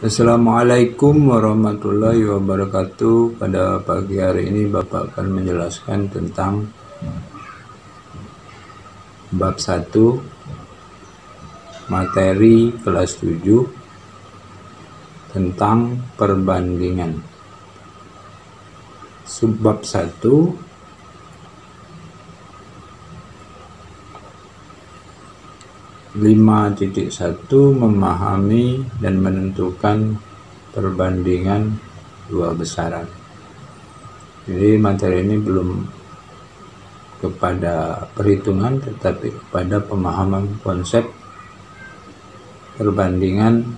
Assalamualaikum warahmatullahi wabarakatuh. Pada pagi hari ini Bapak akan menjelaskan tentang bab 1 materi kelas 7 tentang perbandingan. Subbab 1 5.1 memahami dan menentukan perbandingan dua besaran. Jadi materi ini belum kepada perhitungan tetapi kepada pemahaman konsep perbandingan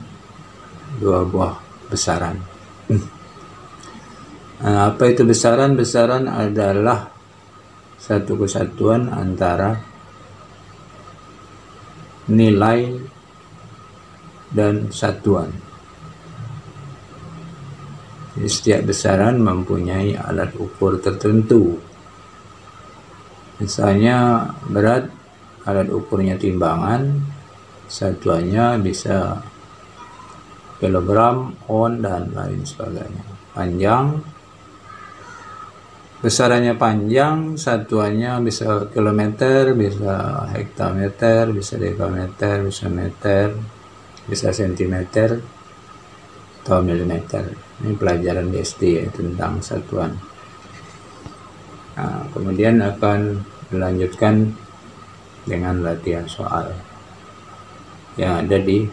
dua buah besaran. Nah, apa itu besaran? Besaran adalah satu kesatuan antara nilai dan satuan. Jadi, setiap besaran mempunyai alat ukur tertentu. Misalnya berat, alat ukurnya timbangan, satuannya bisa kilogram, on, dan lain sebagainya. Panjang, besarannya panjang, satuannya bisa kilometer, bisa hektameter, bisa dekameter, bisa meter, bisa sentimeter, atau milimeter. Ini pelajaran di SD ya, tentang satuan. Nah, kemudian akan dilanjutkan dengan latihan soal yang ada di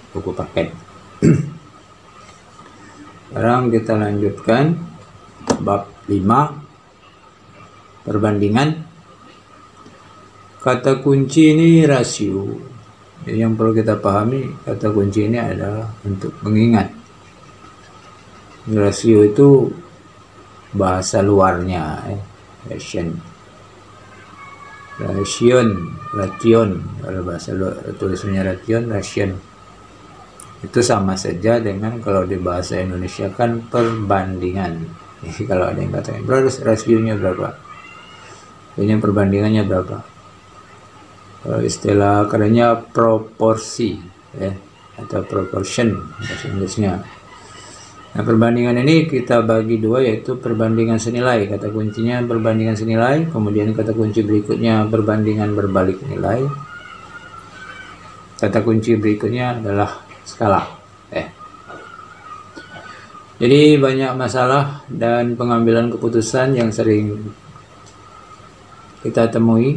buku paket. Sekarang kita lanjutkan bab 5 perbandingan. Kata kunci ini rasio. Jadi yang perlu kita pahami, kata kunci ini adalah untuk mengingat. Rasio itu bahasa luarnya, ration, kalau bahasa luar tulisannya ration. Itu sama saja dengan kalau di bahasa Indonesia kan perbandingan. Kalau ada yang katakan, bro, rasionya berapa? Ini perbandingannya berapa? Kalau istilah kerennya proporsi, ya, atau proportion bahasa Inggrisnya. Nah, perbandingan ini kita bagi dua, yaitu perbandingan senilai. Kata kuncinya perbandingan senilai. Kemudian kata kunci berikutnya perbandingan berbalik nilai. Kata kunci berikutnya adalah skala. Jadi banyak masalah dan pengambilan keputusan yang sering kita temui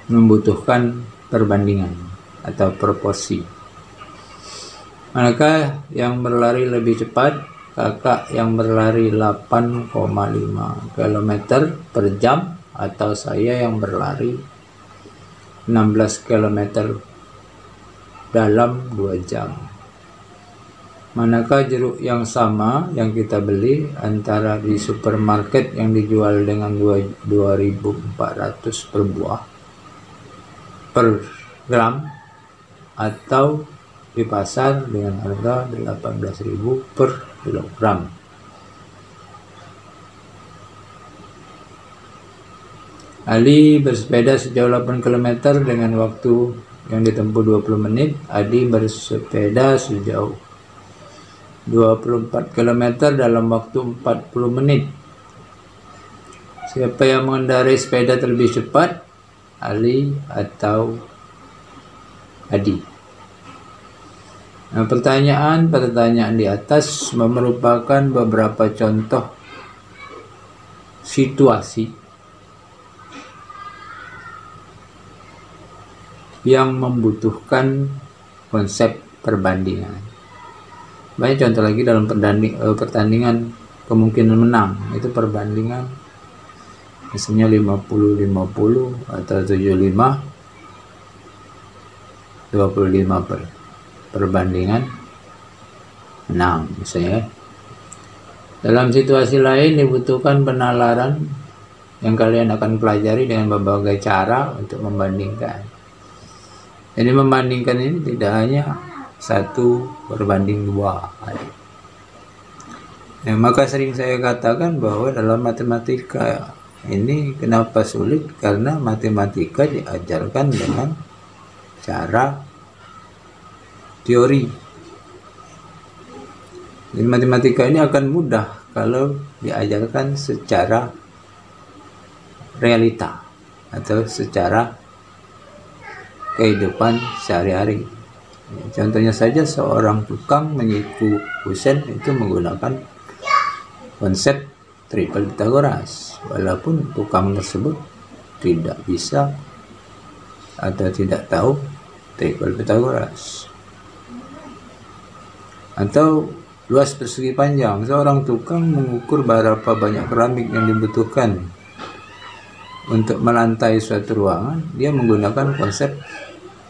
membutuhkan perbandingan atau proporsi. Manakah yang berlari lebih cepat? Kakak yang berlari 8,5 km per jam atau saya yang berlari 16 km dalam 2 jam? Manakah jeruk yang sama yang kita beli antara di supermarket yang dijual dengan 2.400 per buah per gram atau di pasar dengan harga 18.000 per kilogram? Ali bersepeda sejauh 8 km dengan waktu yang ditempuh 20 menit. Adi bersepeda sejauh 24 km dalam waktu 40 menit. Siapa yang mengendarai sepeda terlebih cepat, Ali atau Adi? Nah, pertanyaan di atas merupakan beberapa contoh situasi yang membutuhkan konsep perbandingan. Banyak contoh lagi dalam pertandingan kemungkinan menang. Itu perbandingan misalnya 50-50 atau 75-25 perbandingan menang misalnya. Dalam situasi lain dibutuhkan penalaran yang kalian akan pelajari dengan berbagai cara untuk membandingkan. Jadi membandingkan ini tidak hanya 1 berbanding 2. Ya, maka sering saya katakan bahwa dalam matematika ini kenapa sulit, karena matematika diajarkan dengan cara teori. Jadi matematika ini akan mudah kalau diajarkan secara realita atau secara kehidupan sehari-hari. Contohnya saja seorang tukang menyiku kusen itu menggunakan konsep triple Pythagoras, walaupun tukang tersebut tidak bisa atau tidak tahu triple Pythagoras. Atau luas persegi panjang, seorang tukang mengukur berapa banyak keramik yang dibutuhkan untuk melantai suatu ruangan, dia menggunakan konsep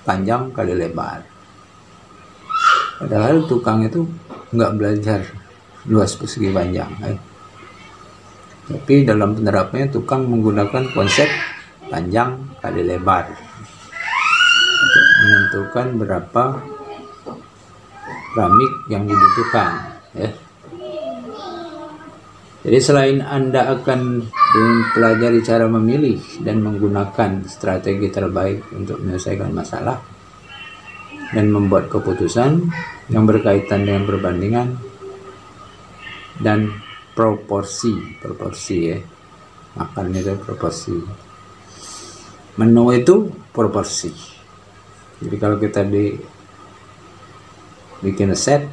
panjang kali lebar. Padahal tukang itu nggak belajar luas persegi panjang, tapi dalam penerapannya tukang menggunakan konsep panjang kali lebar untuk menentukan berapa keramik yang dibutuhkan. Jadi selain Anda akan mempelajari cara memilih dan menggunakan strategi terbaik untuk menyelesaikan masalah dan membuat keputusan yang berkaitan dengan perbandingan dan proporsi makan itu proporsi, menu itu proporsi. Jadi kalau kita bikin resep,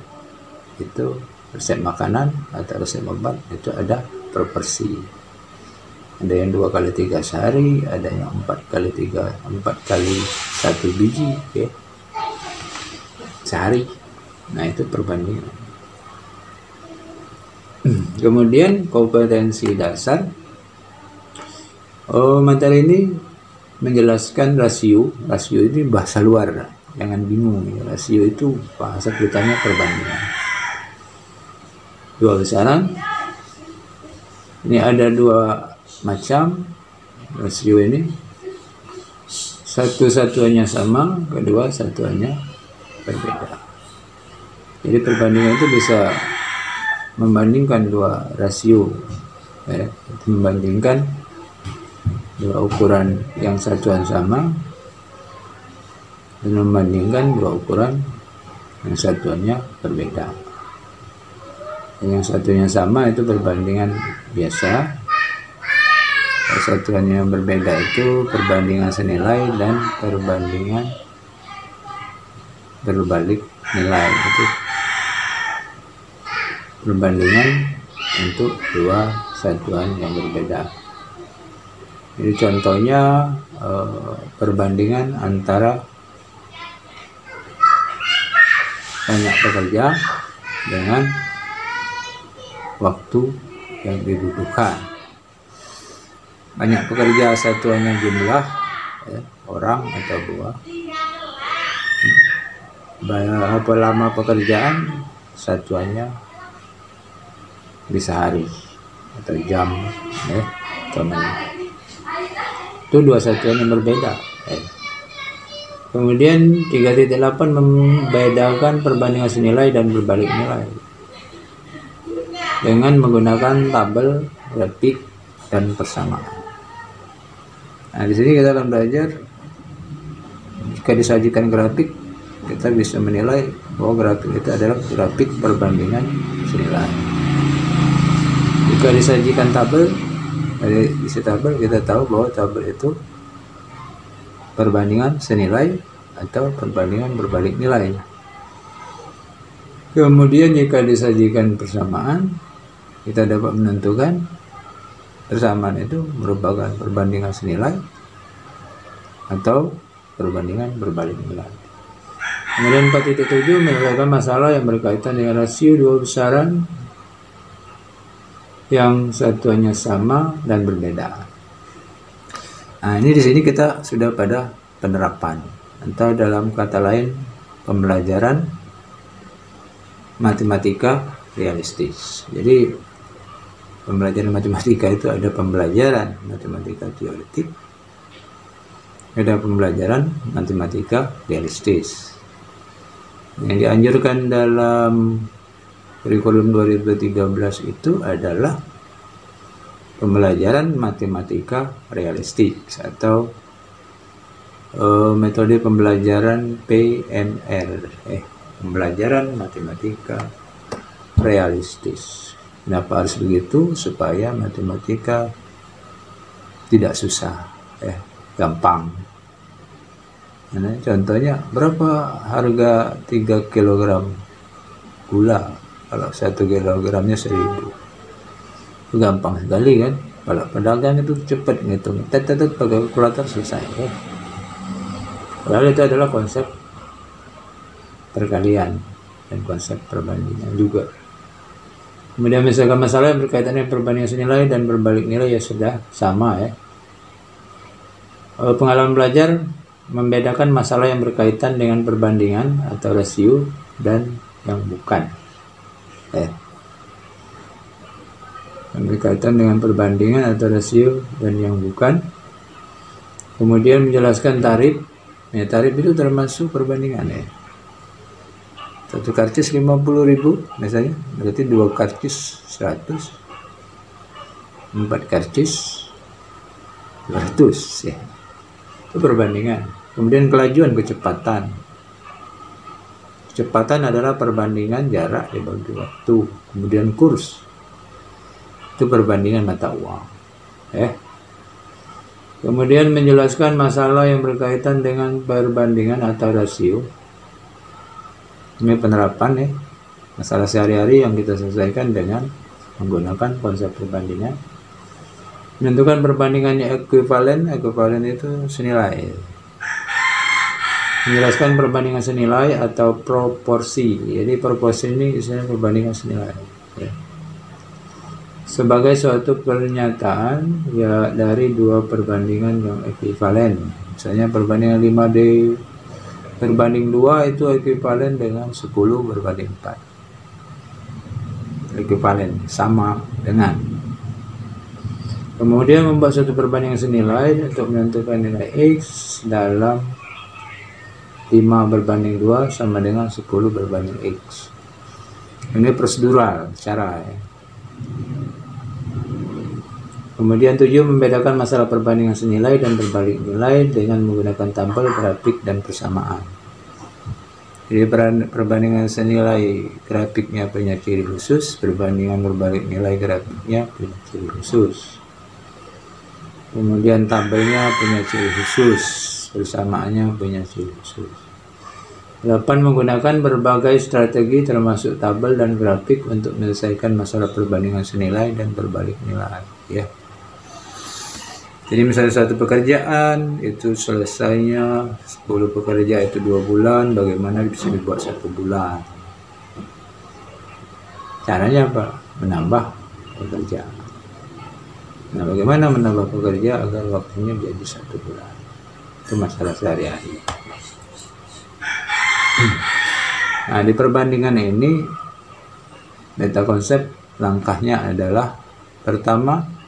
itu resep makanan atau resep obat itu ada proporsi. Ada yang 2 kali 3 sehari, ada yang 4 kali 1 biji sehari. Nah, itu perbandingan. Kemudian kompetensi dasar. Materi ini menjelaskan rasio. Rasio ini bahasa luar, jangan bingung. Rasio itu bahasa kitanya perbandingan. 2 besaran. Ini ada 2 macam rasio ini. Satu satuannya sama, kedua satuannya berbeda. Jadi perbandingan itu bisa membandingkan 2 rasio, membandingkan 2 ukuran yang satuan sama dan membandingkan 2 ukuran yang satuannya berbeda. Yang satunya sama itu perbandingan biasa, satuannya yang berbeda itu perbandingan senilai dan perbandingan berbalik nilai. Itu perbandingan untuk 2 satuan yang berbeda. Jadi contohnya perbandingan antara banyak pekerja dengan waktu yang dibutuhkan. Banyak pekerja satuannya jumlah orang atau buah. Berapa lama pekerjaan satuannya bisa hari atau jam atau menit. Itu 2 satuan yang berbeda. Kemudian 3.8 membedakan perbandingan senilai dan berbalik nilai dengan menggunakan tabel, grafik, dan persamaan. Nah, di sini kita akan belajar jika disajikan grafik, kita bisa menilai bahwa grafik itu adalah grafik perbandingan senilai. Jika disajikan tabel, dari isi tabel kita tahu bahwa tabel itu perbandingan senilai atau perbandingan berbalik nilai. Kemudian jika disajikan persamaan, kita dapat menentukan persamaan itu merupakan perbandingan senilai atau perbandingan berbalik nilai. Kemudian 4.7 menyelesaikan masalah yang berkaitan dengan rasio 2 besaran yang satuannya sama dan berbeda. Nah, ini di sini kita sudah pada penerapan, atau dalam kata lain pembelajaran matematika realistis. Jadi pembelajaran matematika itu ada pembelajaran matematika teoretik, ada pembelajaran matematika realistis. Yang dianjurkan dalam kurikulum 2013 itu adalah pembelajaran matematika realistis atau metode pembelajaran PMR. pembelajaran matematika realistis. Kenapa harus begitu? Supaya matematika tidak susah, gampang. Nah, contohnya berapa harga 3 kg gula? Kalau 1 kilogramnya 1.000. Itu gampang sekali kan? Kalau pedagang itu cepat ngitung, pakai kalkulator selesai. Padahal itu adalah konsep perkalian dan konsep perbandingan juga. Kemudian misalkan masalah yang berkaitan dengan perbandingan senilai dan berbalik nilai ya sudah sama ya. Pengalaman belajar membedakan masalah yang berkaitan dengan perbandingan atau rasio dan yang bukan. Yang berkaitan dengan perbandingan atau rasio dan yang bukan. Kemudian menjelaskan tarif. Ya, tarif itu termasuk perbandingan ya. Satu karcis 50.000 misalnya, berarti 2 karcis 100, 4 karcis 200 ya. Itu perbandingan. Kemudian kelajuan, kecepatan. Kecepatan adalah perbandingan jarak dibagi waktu. Kemudian kurs, itu perbandingan mata uang. Kemudian menjelaskan masalah yang berkaitan dengan perbandingan atau rasio. Ini penerapan ya, masalah sehari-hari yang kita selesaikan dengan menggunakan konsep perbandingan. Menentukan perbandingannya ekuivalen itu senilai. Menjelaskan perbandingan senilai atau proporsi. Jadi proporsi ini isinya perbandingan senilai. Sebagai suatu pernyataan ya dari dua perbandingan yang ekuivalen. Misalnya perbandingan 5D berbanding 2 itu ekuivalen dengan 10 berbanding 4. Ekuivalen, sama dengan. Kemudian membuat suatu perbandingan senilai untuk menentukan nilai X dalam 5 berbanding 2 sama dengan 10 berbanding X. Ini prosedural, cara ya. Kemudian 7 membedakan masalah perbandingan senilai dan berbalik nilai dengan menggunakan tabel, grafik, dan persamaan. Jadi perbandingan senilai grafiknya punya ciri khusus, perbandingan berbalik nilai grafiknya punya ciri khusus. Kemudian tabelnya punya ciri khusus, persamaannya punya ciri khusus. 8 menggunakan berbagai strategi termasuk tabel dan grafik untuk menyelesaikan masalah perbandingan senilai dan berbalik nilai ya. Jadi misalnya satu pekerjaan itu selesainya 10 pekerja itu 2 bulan, bagaimana bisa dibuat 1 bulan? Caranya apa? Menambah pekerjaan. Nah, bagaimana menambah pekerja agar waktunya jadi 1 bulan? Itu masalah sehari-hari. Nah, di perbandingan ini meta konsep langkahnya adalah pertama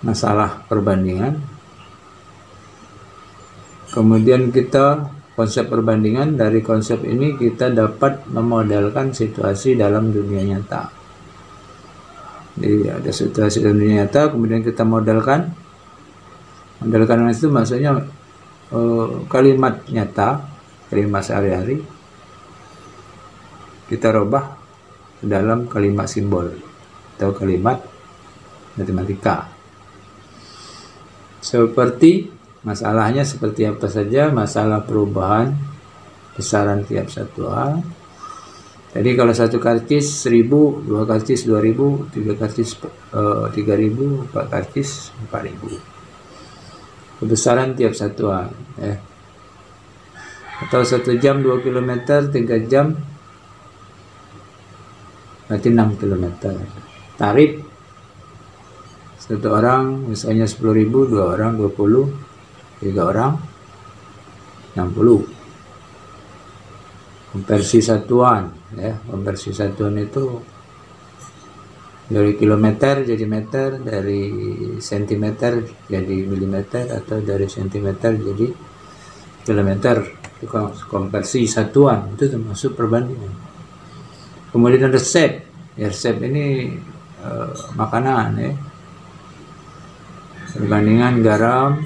masalah perbandingan, kemudian kita konsep perbandingan. Dari konsep ini kita dapat memodelkan situasi dalam dunia nyata. Jadi ada situasi dalam dunia nyata, kemudian kita modelkan itu maksudnya kalimat nyata, kalimat sehari-hari kita rubah ke dalam kalimat simbol atau kalimat matematika. Seperti masalahnya seperti apa saja, masalah perubahan besaran tiap satuan. Jadi kalau 1 karcis 1.000, 2 karcis 2.000, 3 karcis 3.000, 4 karcis 4.000. Kebesaran tiap satuan ya. Atau 1 jam 2 km, 3 jam berarti 6 km. Tarif 1 orang misalnya 10.000, 2 orang 20, 3 orang 60. Konversi satuan ya, konversi satuan itu dari kilometer jadi meter, dari sentimeter jadi milimeter, atau dari sentimeter jadi kilometer. Itu konversi satuan, itu termasuk perbandingan. Kemudian resep ya, resep ini makanan ya. Perbandingan garam,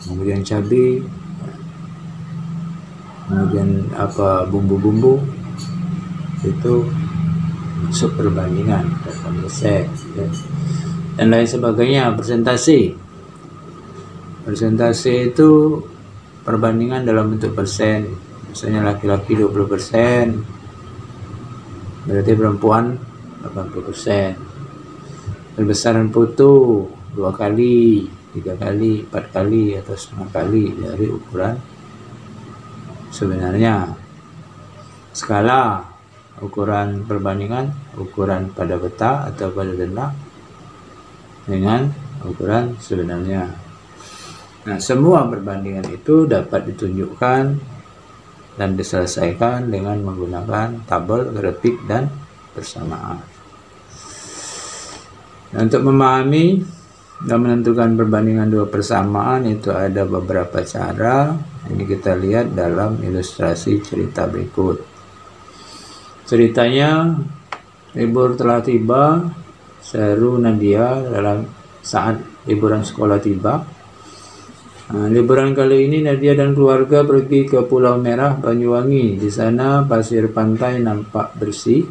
kemudian cabai, kemudian apa bumbu-bumbu itu masuk perbandingan dalam resep ya. Dan lain sebagainya. Persentase itu perbandingan dalam bentuk persen. Misalnya laki-laki 20%, berarti perempuan 80%. Perbesaran foto 2 kali, 3 kali, 4 kali atau setengah kali dari ukuran sebenarnya. Skala ukuran perbandingan, ukuran pada peta atau pada dendak dengan ukuran sebenarnya. Nah, semua perbandingan itu dapat ditunjukkan dan diselesaikan dengan menggunakan tabel, grafik, dan persamaan. Nah, untuk memahami dan menentukan perbandingan dua persamaan itu ada beberapa cara. Ini kita lihat dalam ilustrasi cerita berikut. Ceritanya, libur telah tiba, seru Nadia dalam saat liburan sekolah tiba. Liburan kali ini Nadia dan keluarga pergi ke Pulau Merah, Banyuwangi. Di sana pasir pantai nampak bersih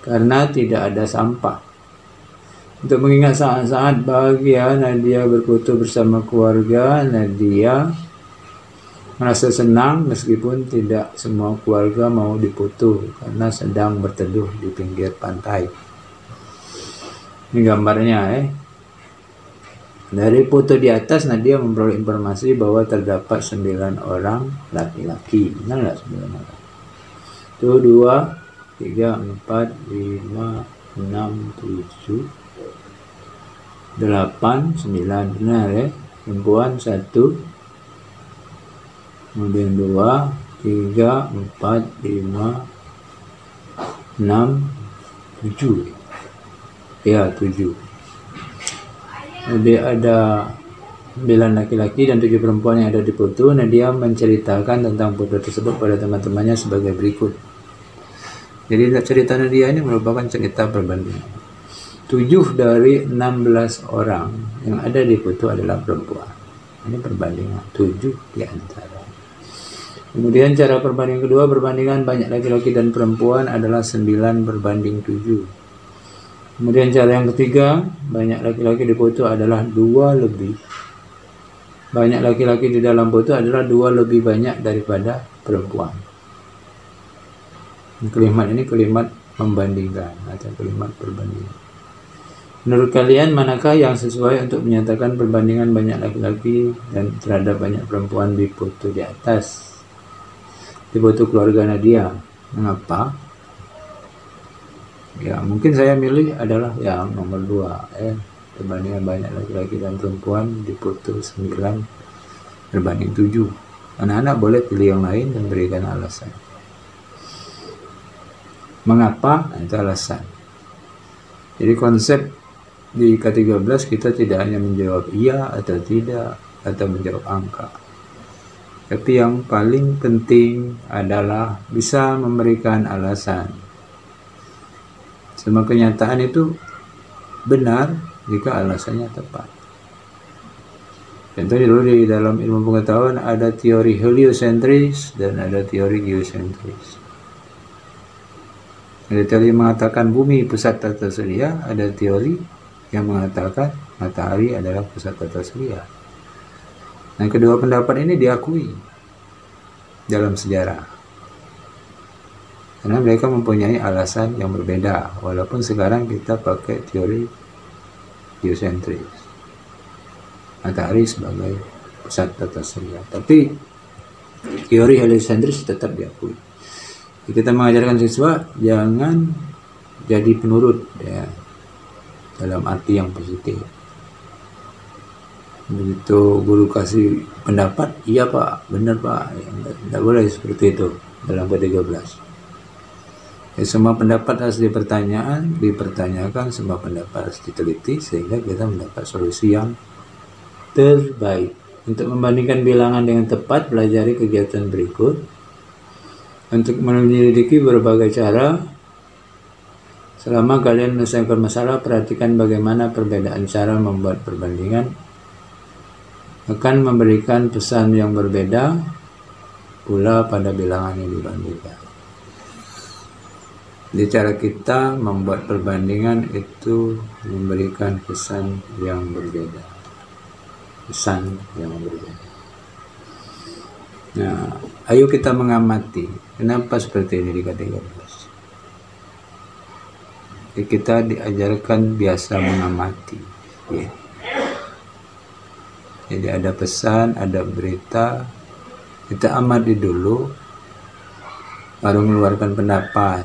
karena tidak ada sampah. Untuk mengingat saat-saat bahagia Nadia berfoto bersama keluarga, Nadia merasa senang meskipun tidak semua keluarga mau dipoto karena sedang berteduh di pinggir pantai. Ini gambarnya Dari foto di atas Nadia memperoleh informasi bahwa terdapat 9 orang laki-laki. Benar nggak 9 orang? Itu 2, 3, 4, 5, 6, 7, 8, 9. Benar ya? Perempuan 1, kemudian 2, 3, 4, 5, 6, 7. Ya, 7. Jadi ada 9 laki-laki dan 7 perempuan yang ada di foto. Nadia menceritakan tentang foto tersebut pada teman-temannya sebagai berikut. Jadi cerita Nadia ini merupakan cerita perbandingan. 7 dari 16 orang yang ada di foto adalah perempuan. Ini perbandingan 7 di antara. Kemudian cara perbandingan kedua, perbandingan banyak laki-laki dan perempuan adalah 9 berbanding 7. Kemudian cara yang ketiga, banyak laki-laki di foto adalah 2 lebih. Banyak laki-laki di dalam foto adalah 2 lebih banyak daripada perempuan. Kalimat ini kalimat membandingkan atau kalimat perbandingan. Menurut kalian manakah yang sesuai untuk menyatakan perbandingan banyak laki-laki dan terhadap banyak perempuan di foto di atas? Di foto keluarga Nadia. Mengapa? Ya, mungkin saya milih adalah yang nomor 2 perbandingan banyak laki-laki dan perempuan di foto 9 berbanding 7. Anak-anak boleh pilih yang lain dan berikan alasan. Mengapa? Itu alasan. Jadi konsep di K13 kita tidak hanya menjawab iya atau tidak atau menjawab angka. Tapi yang paling penting adalah bisa memberikan alasan. Semua kenyataan itu benar jika alasannya tepat. Contohnya dulu di dalam ilmu pengetahuan ada teori heliosentris dan ada teori geosentris. Ada teori yang mengatakan bumi pusat tata surya, ada teori yang mengatakan matahari adalah pusat tata surya. Dan kedua pendapat ini diakui dalam sejarah. Karena mereka mempunyai alasan yang berbeda, walaupun sekarang kita pakai teori geosentris, matahari sebagai pusat tata surya. Tapi teori heliosentris tetap diakui. Jadi kita mengajarkan siswa jangan jadi penurut ya, dalam arti yang positif. Begitu guru kasih pendapat, iya pak, benar pak, ya, tidak boleh seperti itu dalam K13. Semua pendapat harus dipertanyakan, semua pendapat harus diteliti sehingga kita mendapat solusi yang terbaik. Untuk membandingkan bilangan dengan tepat, pelajari kegiatan berikut. Untuk menyelidiki berbagai cara, selama kalian menyelesaikan masalah, perhatikan bagaimana perbedaan cara membuat perbandingan akan memberikan pesan yang berbeda. pula pada bilangan yang dibandingkan. Di cara kita membuat perbandingan itu memberikan kesan yang berbeda. Nah, ayo kita mengamati. Kenapa seperti ini di K13? Kita diajarkan biasa mengamati, ya. Jadi ada pesan, ada berita, kita amati dulu, baru mengeluarkan pendapat.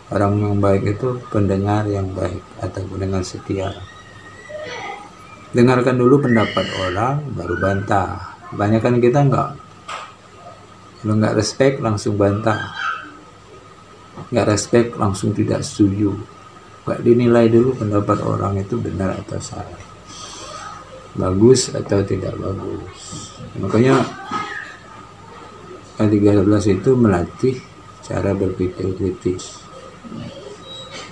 Orang yang baik itu pendengar yang baik atau pendengar setia. Dengarkan dulu pendapat orang, baru bantah. Kebanyakan kita kalau nggak respect langsung bantah, nggak respect langsung tidak setuju. Nggak dinilai dulu pendapat orang itu benar atau salah, bagus atau tidak bagus. Makanya K13 itu melatih cara berpikir kritis.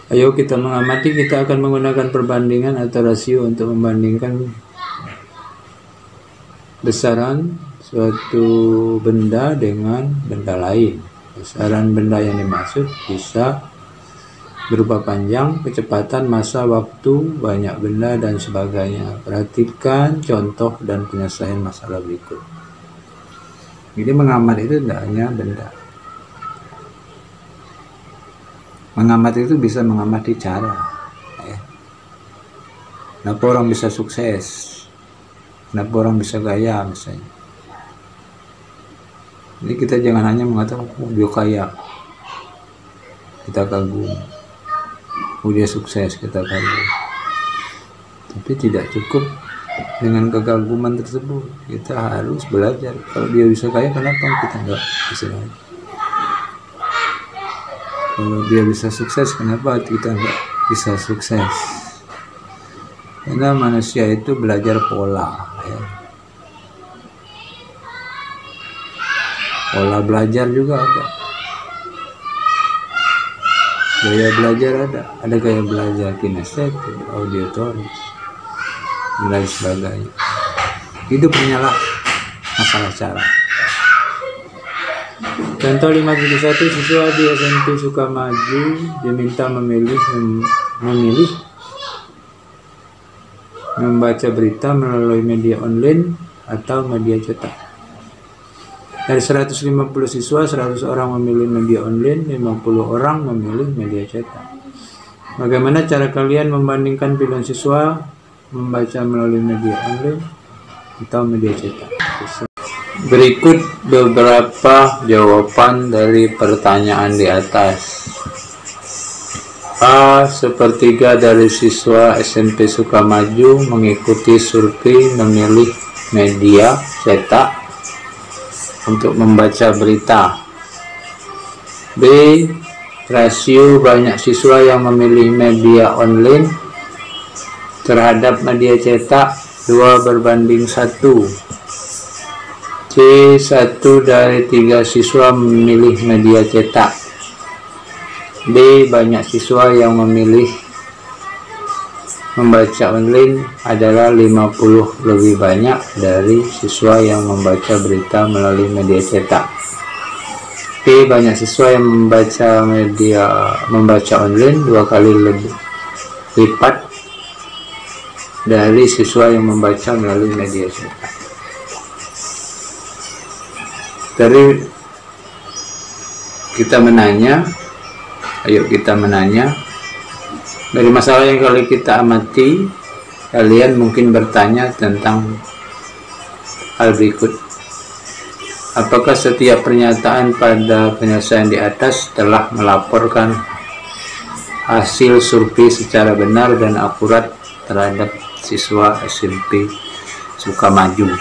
Ayo kita mengamati, kita akan menggunakan perbandingan atau rasio untuk membandingkan besaran suatu benda dengan benda lain. Besaran benda yang dimaksud bisa berupa panjang, kecepatan, masa, waktu, banyak benda, dan sebagainya. Perhatikan contoh dan penyelesaian masalah berikut. Jadi mengamati itu tidak hanya benda. Mengamati itu bisa mengamati cara. Ya. Kenapa orang bisa sukses? Kenapa orang bisa kaya misalnya? Jadi kita jangan hanya mengatakan, oh, dia kaya, kita kagum. Oh, dia sukses, kita kagum. Tapi tidak cukup dengan kekaguman tersebut. Kita harus belajar. Kalau dia bisa kaya, kenapa kita nggak bisa kaya? Kalau dia bisa sukses, kenapa kita nggak bisa sukses? Karena manusia itu belajar pola, ya. Pola belajar juga ada. Gaya belajar ada gaya belajar kinestetik, auditoris, dan lain sebagainya. Itu punyalah masalah cara. Contoh 51, siswa di SMP Sukamaju diminta memilih membaca berita melalui media online atau media cetak. Dari 150 siswa, 100 orang memilih media online, 50 orang memilih media cetak. Bagaimana cara kalian membandingkan pilihan siswa membaca melalui media online atau media cetak? Berikut beberapa jawaban dari pertanyaan di atas. A. Sepertiga dari siswa SMP Sukamaju mengikuti survei memilih media cetak untuk membaca berita. B. Rasio banyak siswa yang memilih media online terhadap media cetak 2:1. C. 1 dari 3 siswa memilih media cetak. D. Banyak siswa yang memilih membaca online adalah 50 lebih banyak dari siswa yang membaca berita melalui media cetak. E. Banyak siswa yang membaca online 2 kali lebih lipat dari siswa yang membaca melalui media cetak. Dari kita menanya, dari masalah yang kali kita amati, kalian mungkin bertanya tentang hal berikut. Apakah setiap pernyataan pada penyelesaian di atas telah melaporkan hasil survei secara benar dan akurat terhadap siswa SMP Sukamaju?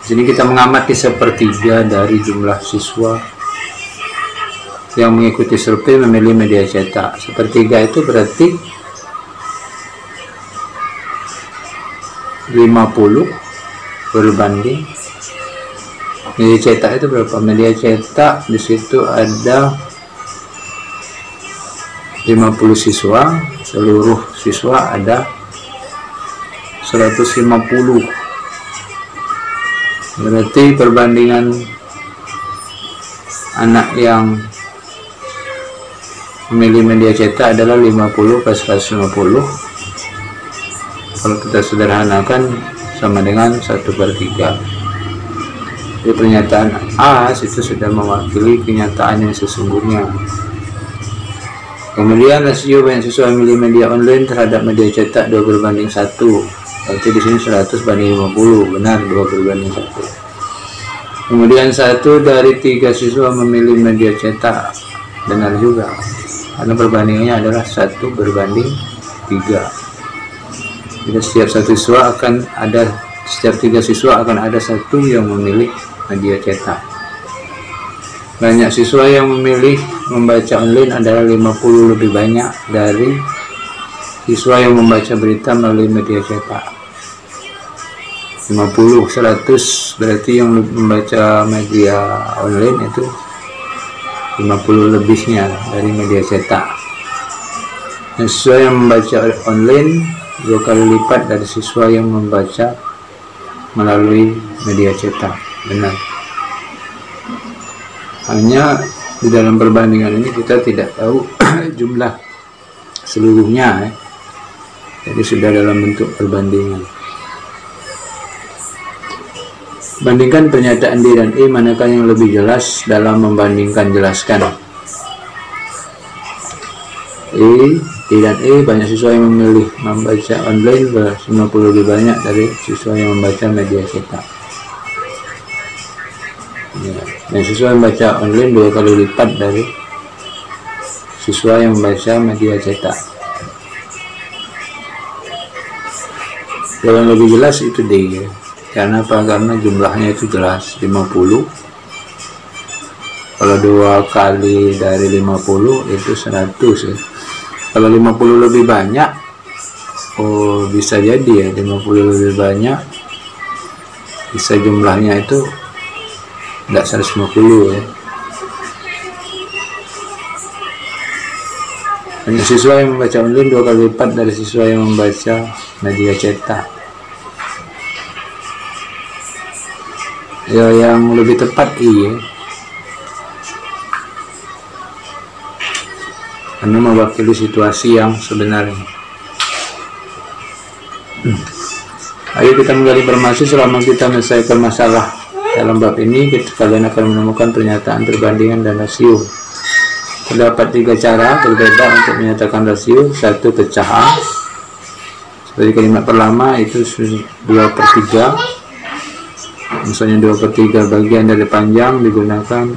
Jadi kita mengamati sepertiga dari jumlah siswa yang mengikuti survei memilih media cetak. Sepertiga itu berarti 50 berbanding media cetak itu berapa? Media cetak di situ ada 50 siswa, seluruh siswa ada 150. Berarti perbandingan anak yang memilih media cetak adalah 50 plus 150. Kalau kita sederhanakan sama dengan 1/3. Jadi pernyataan A itu sudah mewakili kenyataan yang sesungguhnya. Kemudian rasio banyak siswa memilih media online terhadap media cetak 2/1. Berarti di sini 100 banding 50, benar 2/1. Kemudian 1 dari 3 siswa memilih media cetak, benar juga. Karena perbandingannya adalah 1/3. Jadi setiap 3 siswa akan ada 1 yang memilih media cetak. Banyak siswa yang memilih membaca online adalah 50 lebih banyak dari siswa yang membaca berita melalui media cetak. 50, 100 berarti yang membaca media online itu 50 lebihnya dari media cetak. Dan siswa yang membaca online 2 kali lipat dari siswa yang membaca melalui media cetak, benar. Hanya di dalam perbandingan ini kita tidak tahu jumlah seluruhnya, jadi sudah dalam bentuk perbandingan. Bandingkan pernyataan D dan E, manakah yang lebih jelas dalam membandingkan? Jelaskan. D dan E, banyak siswa yang memilih membaca online 50 lebih banyak dari siswa yang membaca media cetak. Dan siswa yang membaca online 2 kali lipat dari siswa yang membaca media cetak. Yang lebih jelas itu D ya. Karena apa? Karena jumlahnya itu jelas 50. Kalau 2 kali dari 50 itu 100 ya. Kalau 50 lebih banyak, oh bisa jadi ya 50 lebih banyak, bisa jumlahnya itu enggak 150 ya. Banyak siswa yang membaca online 2 kali lipat dari siswa yang membaca media cetak. Ya, yang lebih tepat iya, karena mewakili situasi yang sebenarnya. Ayo kita menggali informasi. Selama kita menyelesaikan masalah dalam bab ini, kalian akan menemukan pernyataan perbandingan dan rasio. Terdapat 3 cara berbeda untuk menyatakan rasio. 1 pecahan, seperti kalimat pertama itu 2/3. Misalnya 2/3 bagian dari panjang digunakan,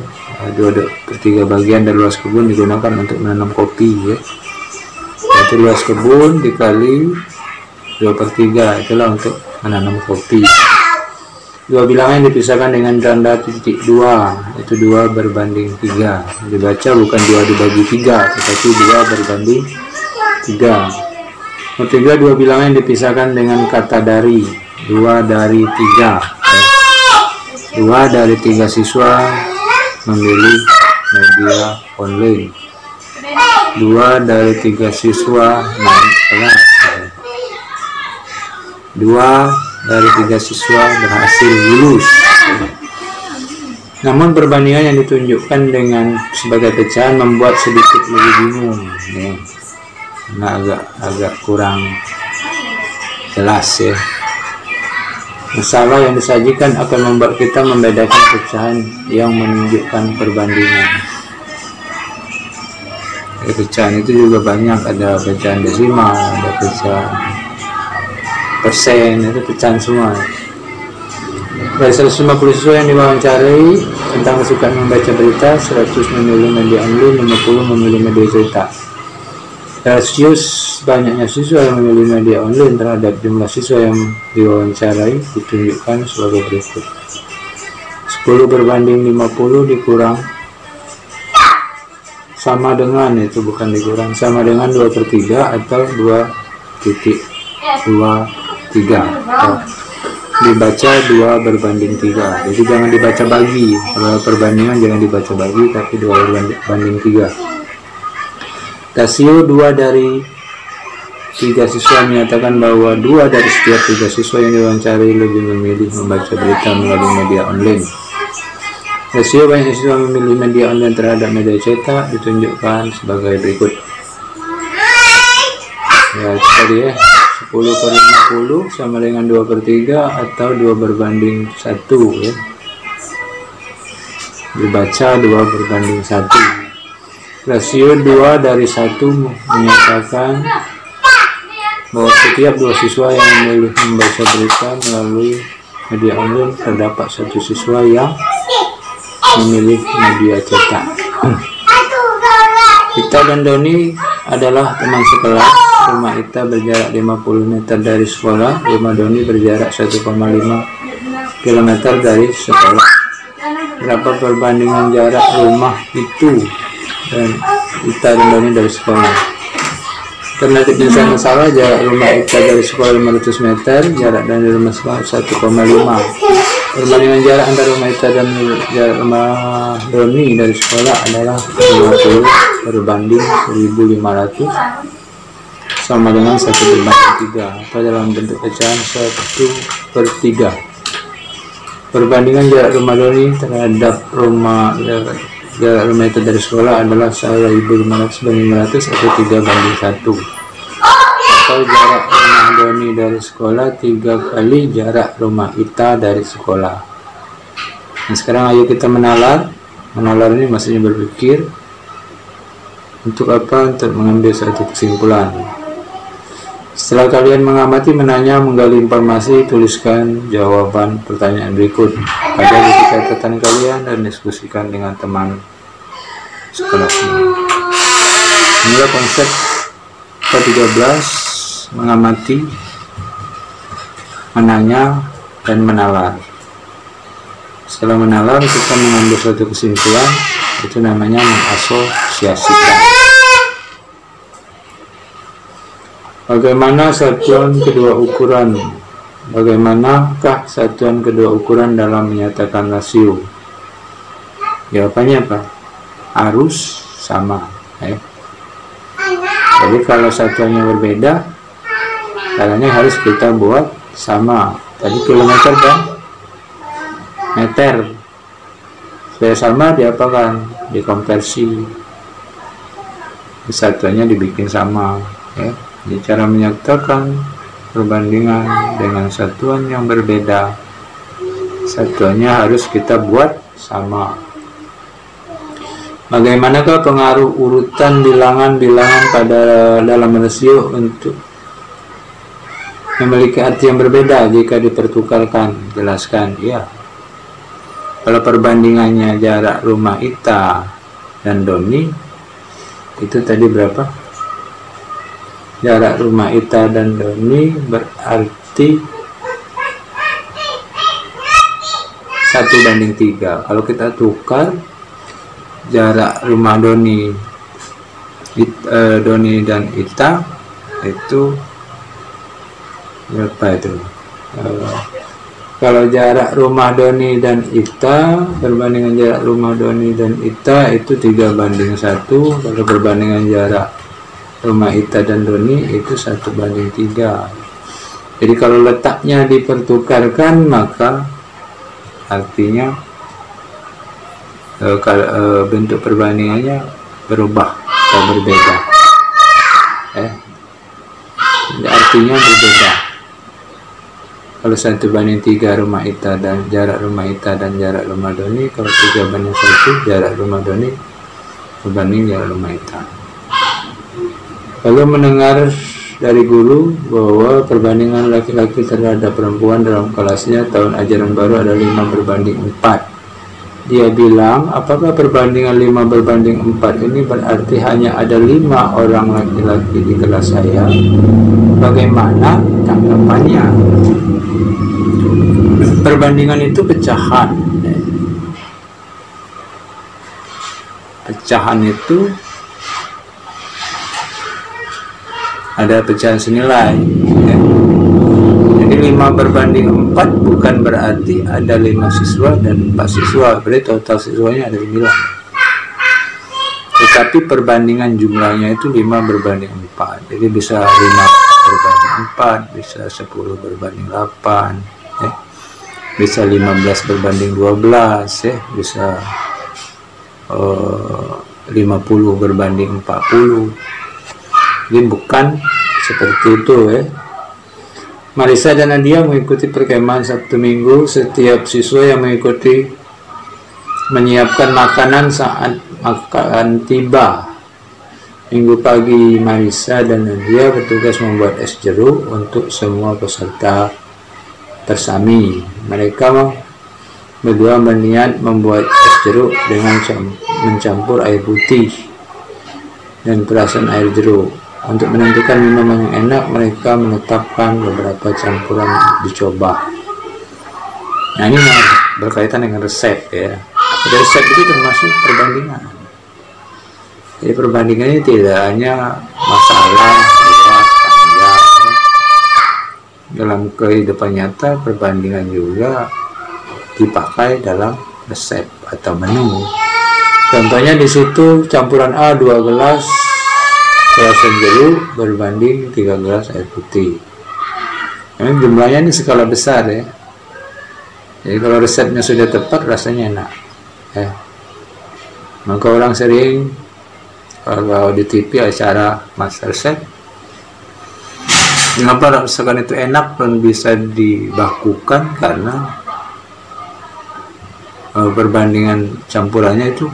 2/3 bagian dari luas kebun digunakan untuk menanam kopi ya. Jadi luas kebun dikali 2/3 itulah untuk menanam kopi. 2 bilangan dipisahkan dengan tanda titik 2, itu 2/3. Dibaca bukan 2 dibagi 3, tetapi 2/3. Ketiga, 2 bilangan dipisahkan dengan kata dari, 2 dari 3. 2 dari 3 siswa memilih media online. 2 dari 3 siswa naik kelas. 2 dari 3 siswa berhasil lulus. Namun perbandingan yang ditunjukkan dengan sebagai pecahan membuat sedikit lebih bingung ya. Nah, agak kurang jelas ya. Masalah yang disajikan akan membuat kita membedakan pecahan yang menunjukkan perbandingan. Pecahan itu juga banyak, ada pecahan desimal, ada pecahan persen, itu pecahan semua. Dari 150 siswa yang diwawancarai tentang kesukaan membaca berita, 100 memilih media online, 50 memilih media cetak. Rasio banyaknya siswa yang memilih media online terhadap jumlah siswa yang diwawancarai ditunjukkan sebagai berikut. 10 berbanding 50 dikurang sama dengan, itu bukan dikurang, sama dengan 2/3 atau 2,23. Dibaca 2/3. Jadi jangan dibaca bagi. Kalau perbandingan jangan dibaca bagi, tapi 2/3. Rasio 2 dari 3 siswa menyatakan bahwa 2 dari setiap 3 siswa yang diwawancari lebih memilih membaca berita melalui media online. Rasio banyak siswa memilih media online terhadap media cetak ditunjukkan sebagai berikut. Ya, tadi ya, 10/50 sama dengan 2/3 atau 2 berbanding 1 ya. Dibaca 2 berbanding 1. Rasio 2 dari 1 menyatakan bahwa setiap 2 siswa yang memilih membaca berita melalui media online terdapat 1 siswa yang memilih media cetak. Ita dan Doni adalah teman sekelas. Rumah Ita berjarak 50 meter dari sekolah. Rumah Doni berjarak 1,5 km dari sekolah. Berapa perbandingan jarak rumah itu dan Ita dan Doni dari sekolah? Alternatifnya sama salah. Jarak rumah Ita dari sekolah 500 meter, jarak dari rumah sekolah 1,5. Perbandingan jarak antara rumah Ita dan jarak rumah Doni dari sekolah adalah 50 berbanding 1500 sama dengan 1/3 atau dalam bentuk pecahan 1/3. Perbandingan jarak rumah Doni terhadap jarak rumah Ita dari sekolah adalah 1500/500 atau 3/1, atau jarak rumah Doni dari sekolah 3 kali jarak rumah Ita dari sekolah. Nah, sekarang ayo kita menalar. Menalar ini maksudnya berpikir. Untuk apa? Untuk mengambil suatu kesimpulan. Setelah kalian mengamati, menanya, menggali informasi, tuliskan jawaban pertanyaan berikut pada buku catatan kalian dan diskusikan dengan teman sekelasnya. Inilah konsep ke-13, mengamati, menanya, dan menalar. Setelah menalar, kita mengambil suatu kesimpulan, itu namanya mengasosiasikan. Bagaimana satuan kedua ukuran? Bagaimanakah satuan kedua ukuran dalam menyatakan rasio? Jawabannya apa? Harus sama. Jadi kalau satuannya berbeda, caranya harus kita buat sama. Tadi kilometer dan meter. Supaya sama diapakan? Dikonversi. Satuannya dibikin sama. Ya. Jadi cara menyatakan perbandingan dengan satuan yang berbeda, satuannya harus kita buat sama. Bagaimanakah pengaruh urutan bilangan-bilangan pada dalam rasio untuk memiliki arti yang berbeda jika dipertukarkan? Jelaskan. Ya. Kalau perbandingannya jarak rumah Ita dan Doni itu tadi berapa? Jarak rumah Ita dan Doni berarti 1/3. Kalau kita tukar jarak rumah Doni dan Ita itu berapa itu? Kalau jarak rumah Doni dan Ita perbandingan jarak rumah Doni dan Ita itu 3/1. Kalau perbandingan jarak rumah Ita dan Doni itu 1/3. Jadi kalau letaknya dipertukarkan, maka artinya bentuk perbandingannya berubah atau berbeda. Artinya berbeda. Kalau 1/3 rumah Ita dan jarak rumah Ita dan jarak rumah Doni, kalau 3/1 jarak rumah Doni berbanding jarak rumah Ita. Lalu mendengar dari guru bahwa perbandingan laki-laki terhadap perempuan dalam kelasnya tahun ajaran baru ada 5/4. Dia bilang, apakah perbandingan 5/4 ini berarti hanya ada 5 orang laki-laki di kelas saya? Bagaimana tanggapannya? Perbandingan itu pecahan. Pecahan itu ada pecahan senilai. Jadi 5/4 bukan berarti ada 5 siswa dan 4 siswa, berarti total siswanya ada 9. tetapi perbandingan jumlahnya itu 5 berbanding 4. Jadi bisa 5 berbanding 4, bisa 10 berbanding 8, ya. Bisa 15 berbanding 12, ya. Bisa 50 berbanding 40. Jadi bukan seperti itu, ya. Marisa dan Nadia mengikuti perkemahan Sabtu Minggu. Setiap siswa yang mengikuti menyiapkan makanan saat makan tiba. Minggu pagi, Marisa dan Nadia bertugas membuat es jeruk untuk semua peserta bersami. Mereka berdua berniat membuat es jeruk dengan mencampur air putih dan perasan air jeruk. Untuk menentukan minuman yang enak, mereka menetapkan beberapa campuran dicoba. Nah, ini berkaitan dengan resep, ya. Resep itu termasuk perbandingan. Jadi perbandingan ini tidak hanya masalah luas panjang, ya. Dalam kehidupan nyata perbandingan juga dipakai dalam resep atau menu. Contohnya di situ campuran A 2 gelas perasan jeruk berbanding 3 gelas air putih. Ini jumlahnya ini skala besar, ya. Jadi kalau resepnya sudah tepat, rasanya enak, ya. Maka orang sering kalau di TV acara MasterChef, mengapa masakan itu enak dan bisa dibakukan karena perbandingan campurannya itu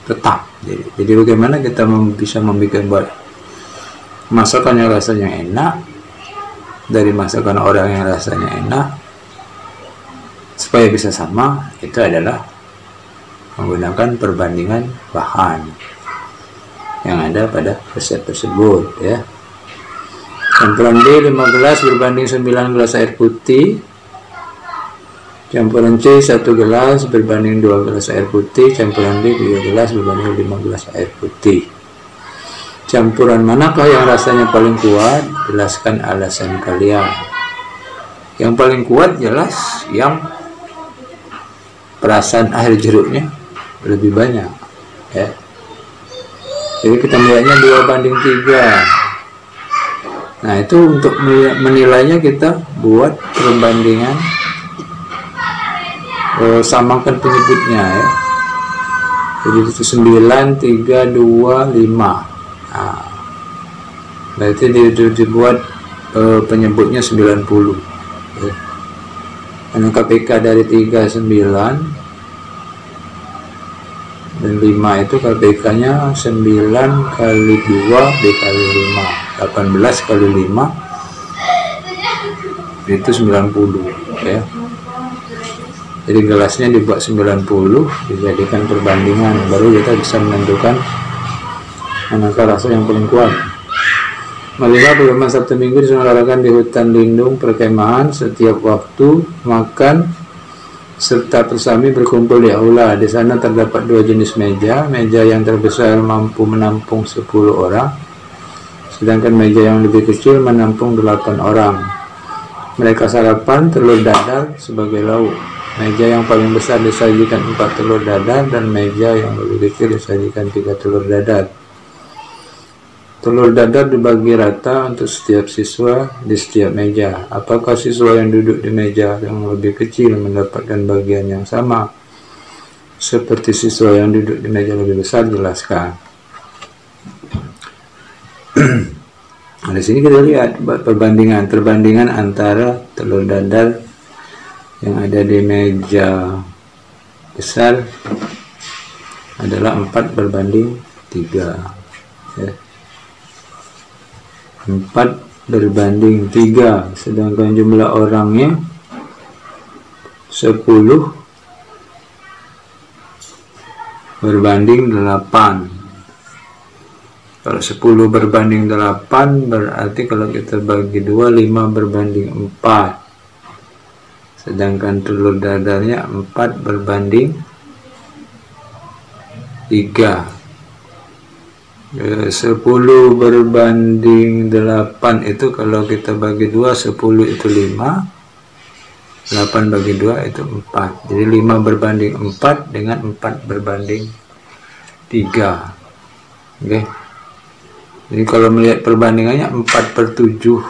tetap. Jadi bagaimana kita bisa membuat masakan yang rasanya enak dari masakan orang yang rasanya enak supaya bisa sama, itu adalah menggunakan perbandingan bahan yang ada pada resep tersebut, ya. Campuran B 5 gelas berbanding 9 gelas air putih. Campuran C 1 gelas berbanding 2 gelas air putih. Campuran D 3 gelas berbanding 5 gelas air putih. Campuran manakah yang rasanya paling kuat? Jelaskan alasan kalian. Yang paling kuat jelas yang perasan air jeruknya lebih banyak, ya. Jadi kita melihatnya 2 banding 3. Nah, itu untuk menilainya kita buat perbandingan, samakan penyebutnya, ya. Jadi itu 9, 3, 2, 5. Nah, berarti dibuat penyebutnya 90, ya. Karena KPK dari 3 9 dan 5 itu KPK-nya 9 kali 2 dikali 5, 18 kali 5 itu 90, ya. Jadi gelasnya dibuat 90, dijadikan perbandingan, baru kita bisa menentukan manakah rasa yang paling kuat. Melihat bagaimana Sabtu Minggu diselenggarakan di hutan lindung perkemahan. Setiap waktu makan serta bersami berkumpul di aula. Di sana terdapat 2 jenis meja. Meja yang terbesar mampu menampung 10 orang, sedangkan meja yang lebih kecil menampung 8 orang. Mereka sarapan telur dadar sebagai lauk. Meja yang paling besar disajikan 4 telur dadar, dan meja yang lebih kecil disajikan 3 telur dadar. Telur dadar dibagi rata untuk setiap siswa di setiap meja. Apakah siswa yang duduk di meja yang lebih kecil mendapatkan bagian yang sama seperti siswa yang duduk di meja lebih besar? Jelaskan. Nah, di sini kita lihat perbandingan antara telur dadar yang ada di meja besar adalah 4 berbanding 3, ya. 4 berbanding 3, sedangkan jumlah orangnya 10 berbanding 8. Kalau 10 berbanding 8 berarti kalau kita bagi 2, 5 berbanding 4, sedangkan telur dadarnya 4 berbanding 3. 10 berbanding 8 itu kalau kita bagi 2, 10 itu 5, 8 bagi 2 itu 4. Jadi 5 berbanding 4 dengan 4 berbanding 3. Oke. Jadi kalau melihat perbandingannya 4/7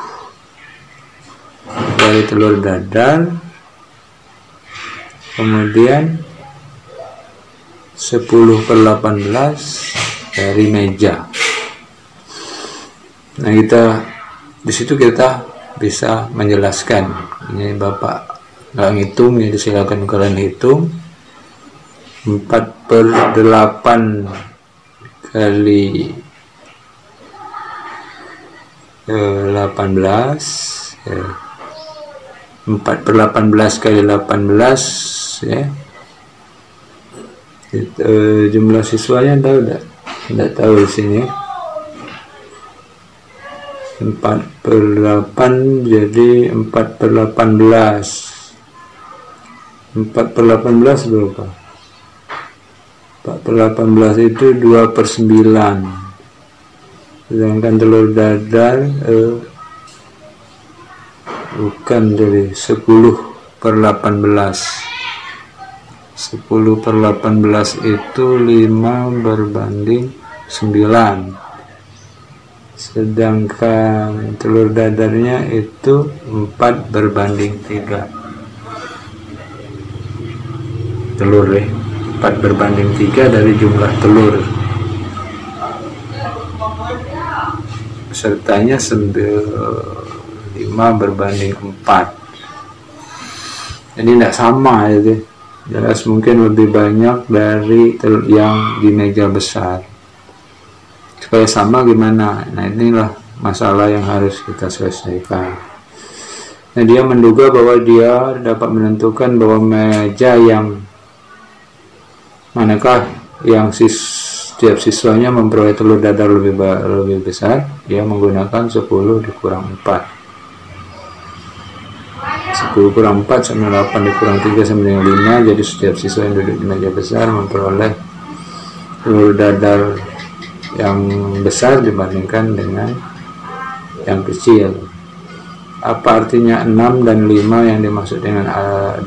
dari telur dadar, kemudian 10/18 dari meja. Nah, di situ kita bisa menjelaskan. Ini Bapak nggak ngitung, jadi silakan kalian hitung. 4/8 kali 18, 4/18 kali 18 ya. Jumlah siswanya tahu tidak tahu di sini. 4/8 jadi 4/18. 4/18 berapa? 4/18 itu 2/9. Sedangkan telur dadar bukan, jadi 10/18. 10/18 itu 5/9. Sedangkan telur dadarnya itu 4/3. Telur ya, 4/3 dari jumlah telur. Sertanya 5/4. Jadi tidak sama itu. Jelas mungkin lebih banyak dari telur yang di meja besar. Supaya sama gimana? Nah, inilah masalah yang harus kita selesaikan. Nah, dia menduga bahwa dia dapat menentukan bahwa meja yang manakah yang setiap siswanya memperoleh telur dadar lebih besar. Dia menggunakan 10 dikurang 4. 10 kurang 4 sama 8 dikurang 3 sama dengan 5. Jadi setiap siswa yang duduk di meja besar memperoleh telur dadar yang besar dibandingkan dengan yang kecil. Apa artinya 6 dan 5 yang dimaksud dengan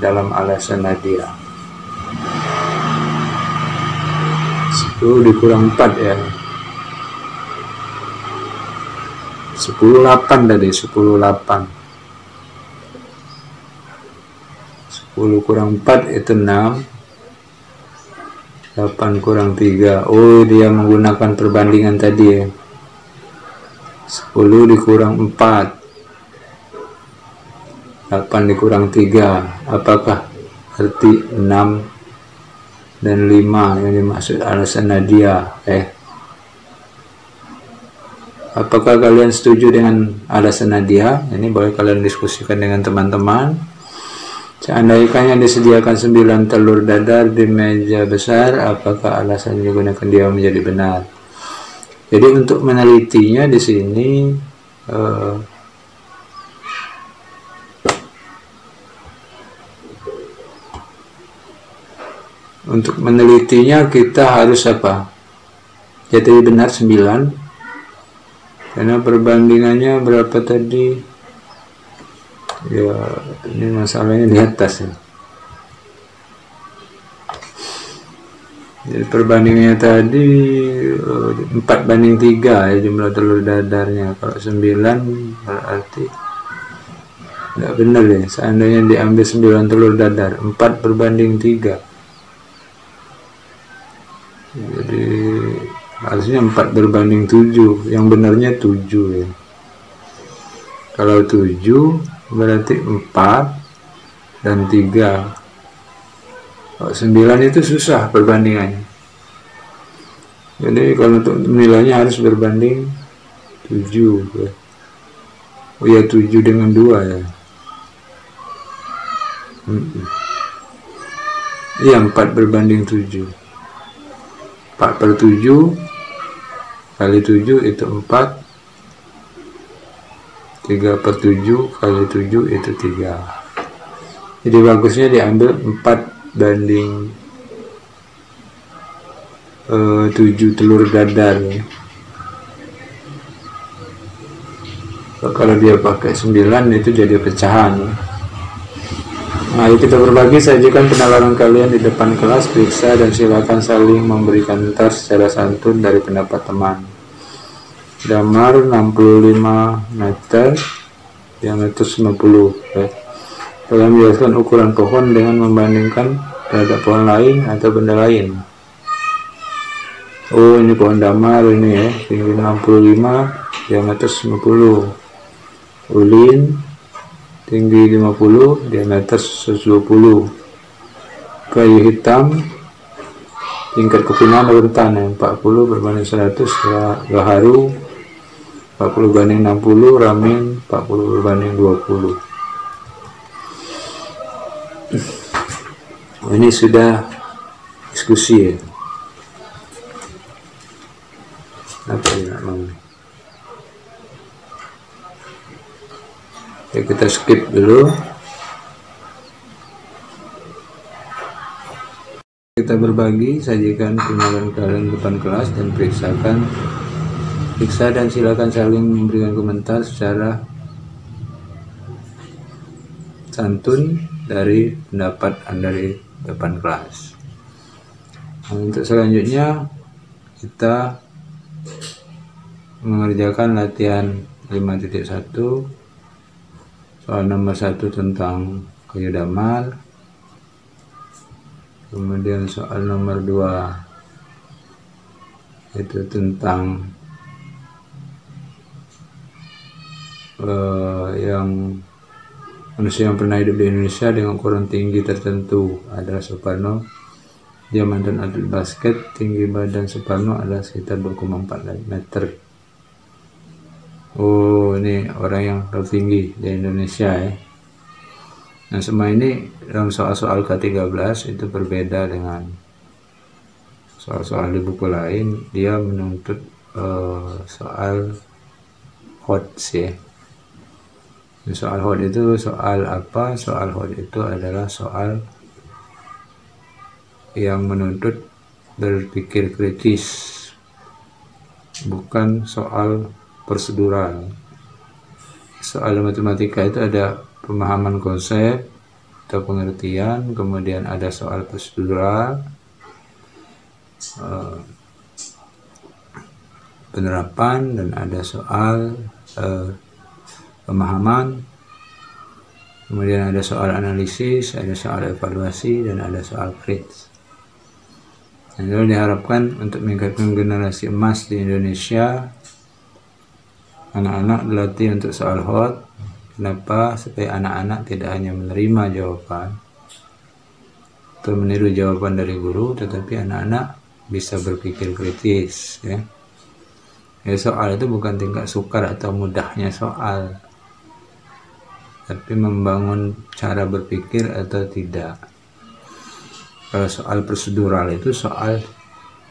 dalam alasan Nadia? 10 dikurang 4 ya. 10/8 tadi, 10/8. 10 kurang 4 itu 6. 8 kurang 3. Oh, dia menggunakan perbandingan tadi ya. 10 dikurang 4. 8 dikurang 3. Apakah arti 6 dan 5 yang dimaksud alasan Nadia? Apakah kalian setuju dengan alasan Nadia? Ini boleh kalian diskusikan dengan teman-teman. Seandainya disediakan 9 telur dadar di meja besar, apakah alasan yang digunakan dia menjadi benar? Jadi untuk menelitinya di sini untuk menelitinya kita harus apa? Jadi benar 9. Karena perbandingannya berapa tadi? Ya, ini masalahnya di atas ya. Jadi perbandingannya tadi 4/3 ya jumlah telur dadarnya. Kalau 9 berarti nggak benar ya. Seandainya diambil 9 telur dadar, 4/3. Jadi harusnya 4/7. Yang benarnya 7 ya. Kalau 7 berarti 4 dan 3. Kalau 9 itu susah perbandingannya. Jadi kalau untuk nilainya harus berbanding 7 ya. Oh ya, 7 dengan 2 ya. Iya, 4/7. 4/7 kali 7 itu 4. 3/7 kali 7 itu 3. Jadi bagusnya diambil 4/7 telur dadar ya. Kalau dia pakai 9 itu jadi pecahan ya. Mari kita berbagi, sajikan penalaran kalian di depan kelas, periksa dan silakan saling memberikan tas secara santun dari pendapat teman. Damar 65 meter, diameter 90. Kalian menjelaskan ukuran pohon dengan membandingkan terhadap pohon lain atau benda lain. Oh, ini pohon damar ini ya, tinggi 65, diameter 90. Ulin tinggi 50, diameter 120. Kayu hitam tingkat kepinaan urutan 40 berbanding 100. Gaharu 40 banding 60, ramin 40 berbanding 20. Ini sudah diskusi ya. Apa ini namanya? Oke, kita skip dulu. Kita berbagi, sajikan penalaran kalian depan kelas dan periksa dan silakan saling memberikan komentar secara santun dari pendapat Anda di depan kelas. Nah, untuk selanjutnya kita mengerjakan latihan 5.1, soal nomor 1 tentang kayu damar, kemudian soal nomor 2 itu tentang yang manusia yang pernah hidup di Indonesia dengan ukuran tinggi tertentu adalah Soekarno. Dia mantan atlet basket, tinggi badan Soekarno adalah sekitar 2,4 meter. Oh, ini orang yang tertinggi di Indonesia ya. Nah, semua ini dalam soal-soal K13 itu berbeda dengan soal-soal di buku lain. Dia menuntut soal HOT ya. Soal HOT itu soal apa? Soal HOT itu adalah soal yang menuntut berpikir kritis, bukan soal prosedural. Soal matematika itu ada pemahaman konsep atau pengertian, kemudian ada soal prosedural, penerapan, dan ada soal pemahaman, kemudian ada soal analisis, ada soal evaluasi, dan ada soal kritis. Nah, lalu diharapkan untuk meningkatkan generasi emas di Indonesia, anak-anak dilatih untuk soal HOT. Kenapa? Supaya anak-anak tidak hanya menerima jawaban atau meniru jawaban dari guru, tetapi anak-anak bisa berpikir kritis ya. Soal itu bukan tingkat sukar atau mudahnya soal, tapi membangun cara berpikir atau tidak. Kalau soal prosedural itu soal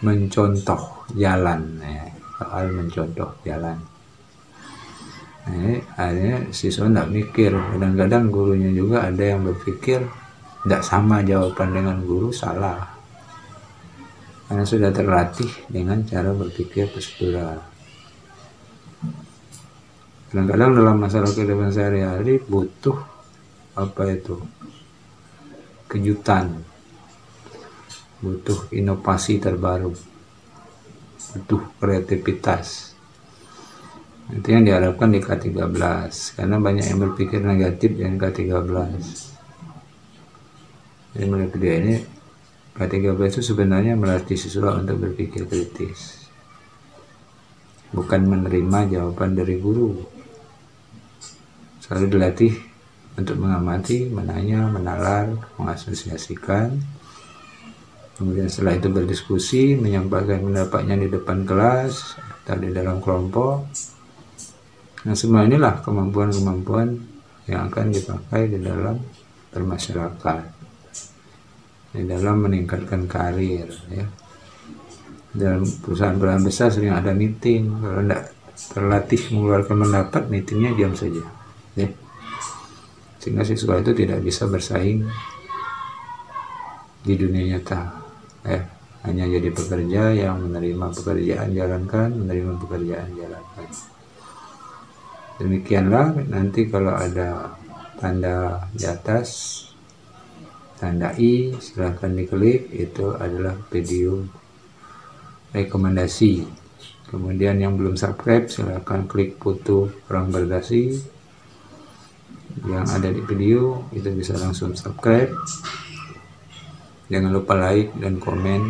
mencontoh jalan ya. Soal mencontoh jalan. Akhirnya siswa tidak mikir. Kadang-kadang gurunya juga ada yang berpikir tidak sama jawaban dengan guru, salah, karena sudah terlatih dengan cara berpikir prosedural. Kadang-kadang dalam masalah kehidupan sehari-hari butuh kejutan, butuh inovasi terbaru, butuh kreativitas. Itu yang diharapkan di K13, karena banyak yang berpikir negatif dengan K13. Jadi menurut dia ini K13 itu sebenarnya melatih siswa untuk berpikir kritis, bukan menerima jawaban dari guru. Selalu dilatih untuk mengamati, menanya, menalar, mengasosiasikan. Kemudian setelah itu berdiskusi, menyampaikan pendapatnya di depan kelas atau di dalam kelompok. Nah, semua inilah kemampuan-kemampuan yang akan dipakai di dalam bermasyarakat, di dalam meningkatkan karir ya. Dalam perusahaan-perusahaan besar sering ada meeting. Kalau tidak terlatih mengeluarkan pendapat, meetingnya diam saja ya. Sehingga siswa itu tidak bisa bersaing di dunia nyata ya. Hanya jadi pekerja yang menerima pekerjaan jalankan, menerima pekerjaan jalankan. Demikianlah, nanti kalau ada tanda di atas tanda i, silahkan diklik, itu adalah video rekomendasi. Kemudian yang belum subscribe silahkan klik foto orang berdasi yang ada di video, itu bisa langsung subscribe. Jangan lupa like dan komen.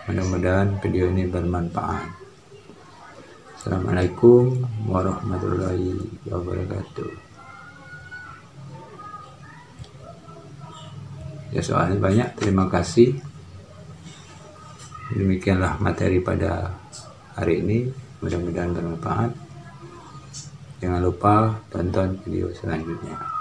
Mudah-mudahan video ini bermanfaat. Assalamualaikum warahmatullahi wabarakatuh. Ya, soalnya banyak. Terima kasih. Demikianlah materi pada hari ini. Mudah-mudahan bermanfaat. Jangan lupa tonton video selanjutnya.